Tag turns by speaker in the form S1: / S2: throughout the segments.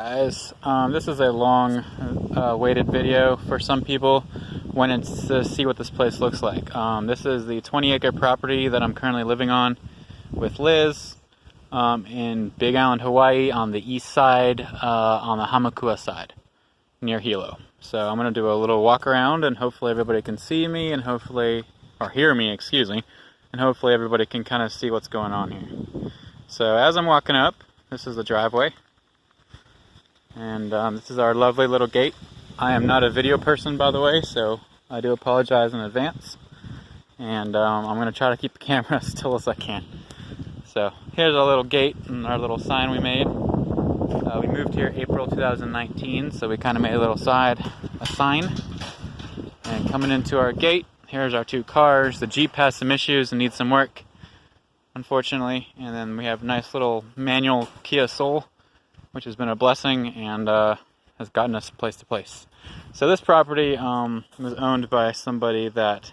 S1: Guys, this is a long waited video for some people when it's to see what this place looks like. This is the 20-acre property that I'm currently living on with Liz in Big Island, Hawaii, on the east side, on the Hamakua side, near Hilo. So I'm going to do a little walk around and hopefully everybody can see me and hopefully, or hear me, excuse me, and hopefully everybody can kind of see what's going on here. So as I'm walking up, this is the driveway. And this is our lovely little gate. I am not a video person, by the way, so I do apologize in advance. And I'm going to try to keep the camera as still as I can. So here's our little gate and our little sign we made. We moved here April 2019, so we kind of made a little sign. And coming into our gate, here's our two cars. The Jeep has some issues and needs some work, unfortunately. And then we have a nice little manual Kia Soul, which has been a blessing and has gotten us place to place. So this property was owned by somebody that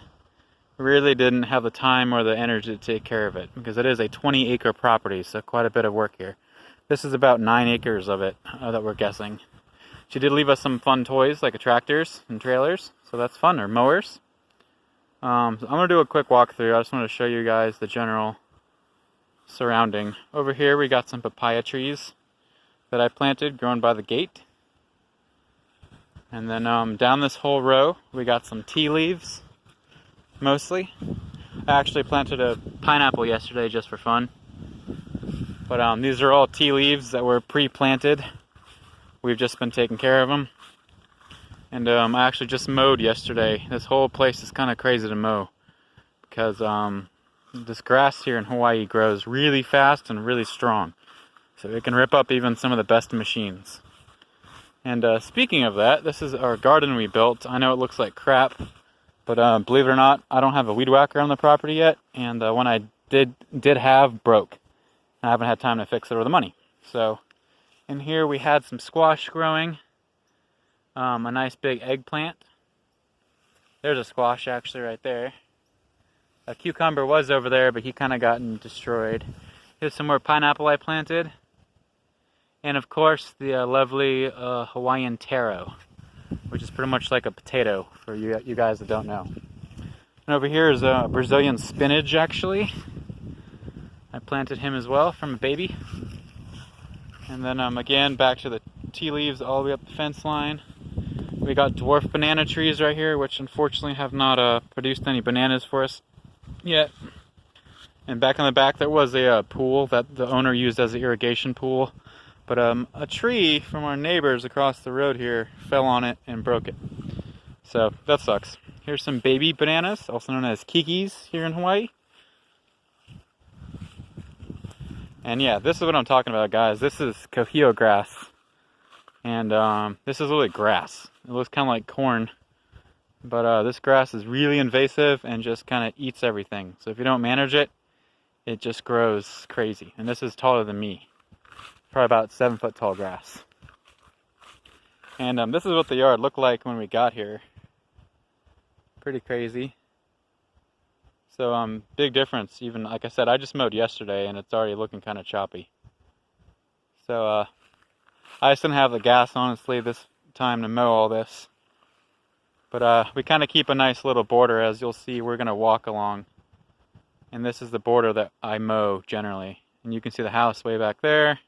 S1: really didn't have the time or the energy to take care of it, because it is a 20-acre property, so quite a bit of work here. This is about 9 acres of it that we're guessing. She did leave us some fun toys like tractors and trailers, so that's fun, or mowers. So I'm going to do a quick walkthrough. I just want to show you guys the general surrounding. Over here we got some papaya trees that I planted, grown by the gate. And then down this whole row, we got some tea leaves, mostly. I actually planted a pineapple yesterday just for fun. But these are all tea leaves that were pre-planted. We've just been taking care of them. And I actually just mowed yesterday. This whole place is kind of crazy to mow, because this grass here in Hawaii grows really fast and really strong. So it can rip up even some of the best machines. And speaking of that, this is our garden we built. I know it looks like crap, but believe it or not, I don't have a weed whacker on the property yet. And one I did have broke. I haven't had time to fix it or the money. So in here we had some squash growing. A nice big eggplant. There's a squash actually right there. A cucumber was over there, but he kind of gotten destroyed. Here's some more pineapple I planted. And of course, the lovely Hawaiian taro, which is pretty much like a potato for you guys that don't know. And over here is a Brazilian spinach, actually. I planted him as well from a baby. And then again, back to the tea leaves all the way up the fence line. We got dwarf banana trees right here, which unfortunately have not produced any bananas for us yet. And back in the back, there was a pool that the owner used as an irrigation pool. But a tree from our neighbors across the road here fell on it and broke it. So that sucks. Here's some baby bananas, also known as kikis here in Hawaii. And yeah, this is what I'm talking about, guys. This is cohio grass. And this is really grass. It looks kind of like corn. But this grass is really invasive and just kind of eats everything. So if you don't manage it, it just grows crazy. And this is taller than me. Probably about 7 foot tall grass. And this is what the yard looked like when we got here. Pretty crazy. So big difference. Even like I said, I just mowed yesterday and it's already looking kind of choppy. So I just didn't have the gas, honestly, this time to mow all this. But we kind of keep a nice little border. As you'll see, we're going to walk along. And this is the border that I mow generally. And you can see the house way back there.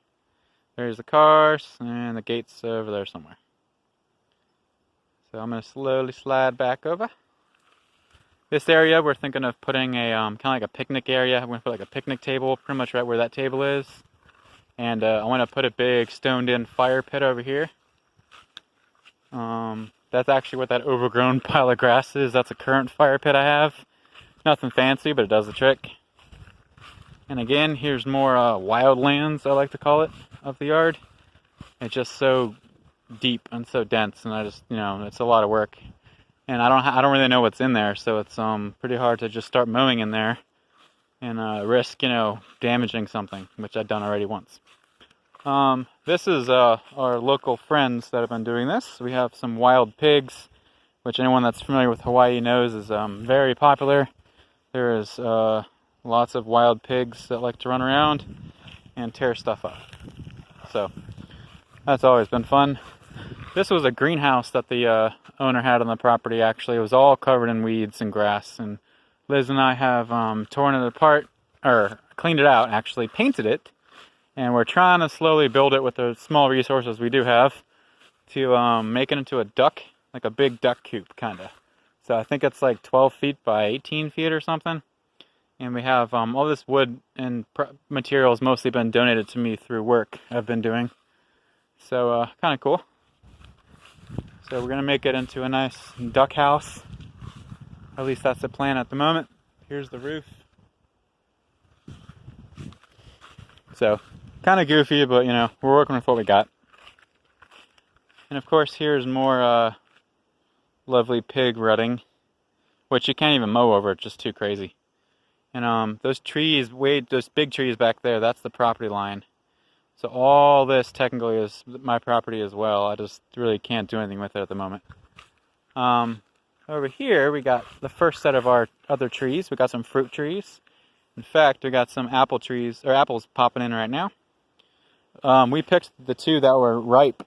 S1: There's the cars, and the gate's over there somewhere. So I'm going to slowly slide back over. This area, we're thinking of putting a kind of like a picnic area. We're going to put like a picnic table, pretty much right where that table is. And I want to put a big stoned-in fire pit over here. That's actually what that overgrown pile of grass is. That's a current fire pit I have. Nothing fancy, but it does the trick. And again, here's more wildlands, I like to call it, of the yard. It's just so deep and so dense, and I just, it's a lot of work. And I don't really know what's in there, so it's pretty hard to just start mowing in there and risk, damaging something, which I've done already once. This is our local friends that have been doing this. We have some wild pigs, which anyone that's familiar with Hawaii knows is very popular. There is lots of wild pigs that like to run around and tear stuff up. So That's always been fun. This was a greenhouse that the owner had on the property, actually. It was all covered in weeds and grass, and Liz and I have torn it apart, or cleaned it out, actually, painted it, and we're trying to slowly build it with the small resources we do have to make it into a duck, like a big duck coop, kind of. So I think it's like 12 feet by 18 feet or something. And we have all this wood and material has mostly been donated to me through work I've been doing. So kind of cool. So we're going to make it into a nice duck house. At least that's the plan at the moment. Here's the roof. So kind of goofy, but you know, we're working with what we got. And of course here's more lovely pig rutting, which you can't even mow over, it's just too crazy. And those trees, those big trees back there, that's the property line. So all this technically is my property as well. I just really can't do anything with it at the moment. Over here we got the first set of our other trees. We got some fruit trees. In fact, we got some apple trees, or apples popping in right now. We picked the two that were ripe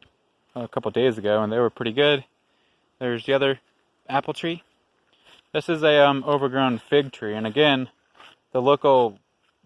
S1: a couple days ago, and they were pretty good. There's the other apple tree. This is a overgrown fig tree, and again, the local